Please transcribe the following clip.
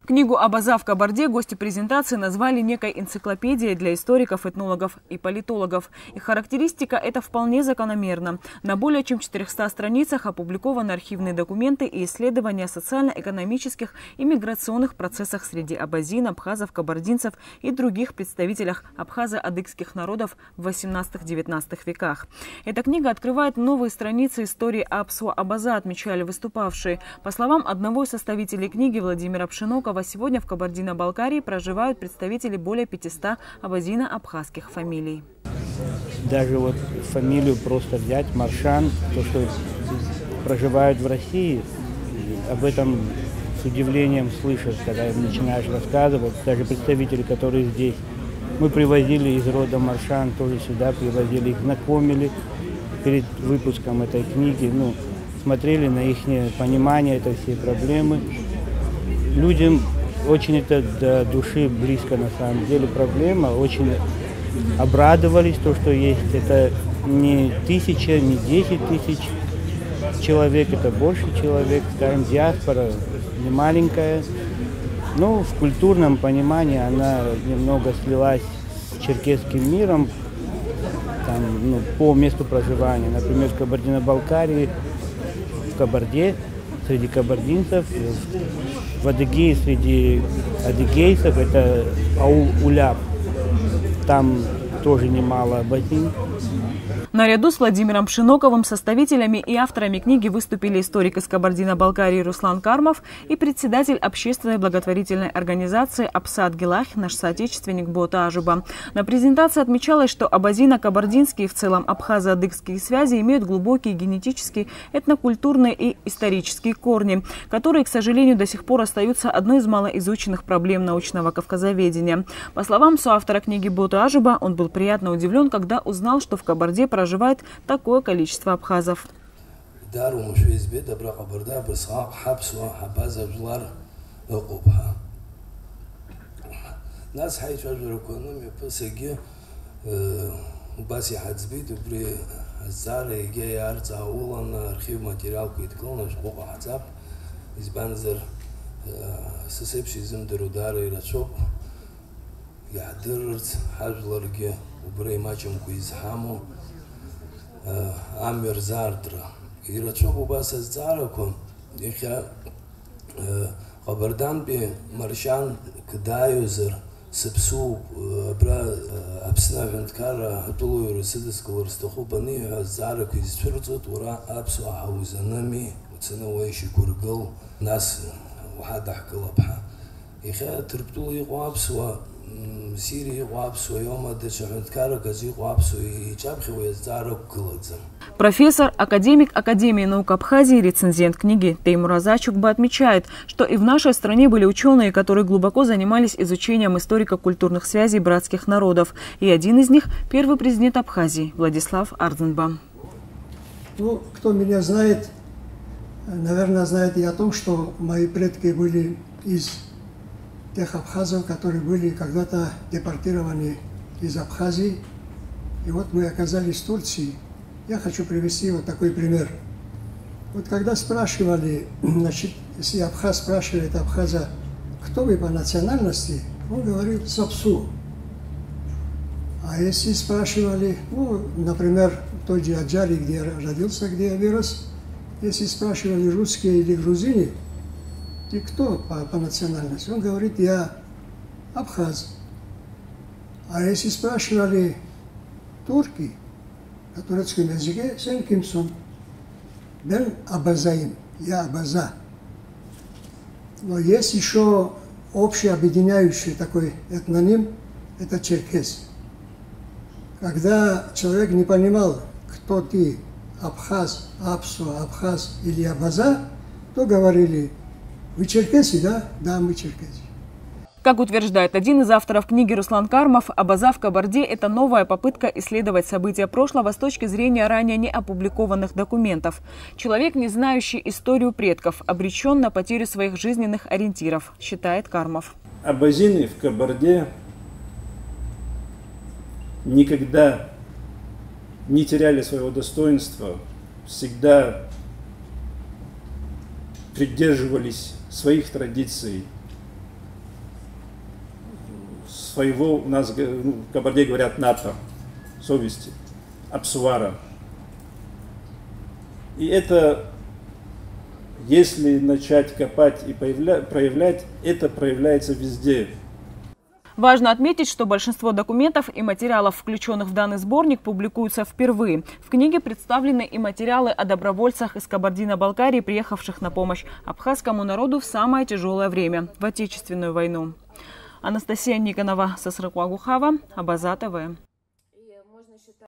Книгу «Абаза» в Кабарде гости презентации назвали некой энциклопедией для историков, этнологов и политологов. И характеристика это вполне закономерна. На более чем 400 страницах опубликованы архивные документы и исследования о социально-экономических и миграционных процессах среди абазин, абхазов, кабардинцев и других представителях абхазо-адыгских народов в 18-19 веках. Эта книга открывает новые страницы истории Апсуа-Абаза, отмечали выступавшие. По словам одного из составителей книги Владимира Пшенокова, сегодня в Кабардино-Балкарии проживают представители более 500 абазино-абхазских фамилий. Даже вот фамилию просто взять, Маршан, то, что проживают в России, об этом с удивлением слышишь, когда начинаешь рассказывать. Даже представители, которые здесь, мы привозили из рода Маршан, тоже сюда привозили, их знакомили перед выпуском этой книги, смотрели на их понимание этой всей проблемы. Людям очень это до души близко на самом деле проблема, очень обрадовались то, что есть. Это не 1000, не 10 тысяч человек, это больше человек, скажем, диаспора не маленькая. Но в культурном понимании она немного слилась с черкесским миром по месту проживания. Например, в Кабардино-Балкарии, в Кабарде, среди кабардинцев, в Адыгее среди адыгейцев, это Аул-Уляп, там тоже немало абазин. Наряду с Владимиром Пшеноковым составителями и авторами книги выступили историк из Кабардино-Балкарии Руслан Кармов и председатель общественной благотворительной организации Апсат Гелах, наш соотечественник Бота Ажуба. На презентации отмечалось, что абазино-кабардинские и в целом абхазо-адыгские связи имеют глубокие генетические, этнокультурные и исторические корни, которые, к сожалению, до сих пор остаются одной из малоизученных проблем научного кавказоведения. По словам соавтора книги Бота Ажуба, он был приятно удивлен, когда узнал, что в Кабарде проживает такое количество абхазов. Амир Зардра. И рачок убаса зараком, ихя Кабардан би Маршан кдаюзер сепсу бра абснавенткара атулу русидского растохубани зараку из фирцут ура абсу хаузанами уценавайши кургал нас вахадах калабха. Ихя терптулу иqabswa Профессор, академик Академии наук Абхазии, рецензент книги Теймур Азачукба отмечает, что и в нашей стране были ученые, которые глубоко занимались изучением историко-культурных связей братских народов. И один из них – первый президент Абхазии Владислав Ардзенбам. Кто меня знает, наверное, знает и о том, что мои предки были из тех абхазов, которые были когда-то депортированы из Абхазии. И вот мы оказались в Турции. Я хочу привести вот такой пример. Вот когда спрашивали, если абхаз спрашивает абхаза, кто вы по национальности, он говорил сапсу. А если спрашивали, например, в той же Аджаре, где я родился, где я вырос, если спрашивали русские или грузины, ты кто по национальности? Он говорит, я абхаз. А если спрашивали турки на турецком языке, сен кимсон? Бен абазаим, я абаза. Но есть еще общий объединяющий такой этноним, это черкес. Когда человек не понимал, кто ты, абхаз, апсу, абхаз или абаза, то говорили, вы черкесы, да? Да, мы черкесы. Как утверждает один из авторов книги Руслан Кармов, Абаза в Кабарде – это новая попытка исследовать события прошлого с точки зрения ранее не опубликованных документов. Человек, не знающий историю предков, обречен на потерю своих жизненных ориентиров, считает Кармов. Абазины в Кабарде никогда не теряли своего достоинства, всегда придерживались своих традиций, своего, у нас в Кабарде говорят ната, совести, апсуара. И это, если начать копать и проявлять, это проявляется везде. Важно отметить, что большинство документов и материалов, включенных в данный сборник, публикуются впервые. В книге представлены и материалы о добровольцах из Кабардино-Балкарии, приехавших на помощь абхазскому народу в самое тяжелое время – в Отечественную войну. Анастасия Никонова, Сасрыкуагухава, Абаза ТВ.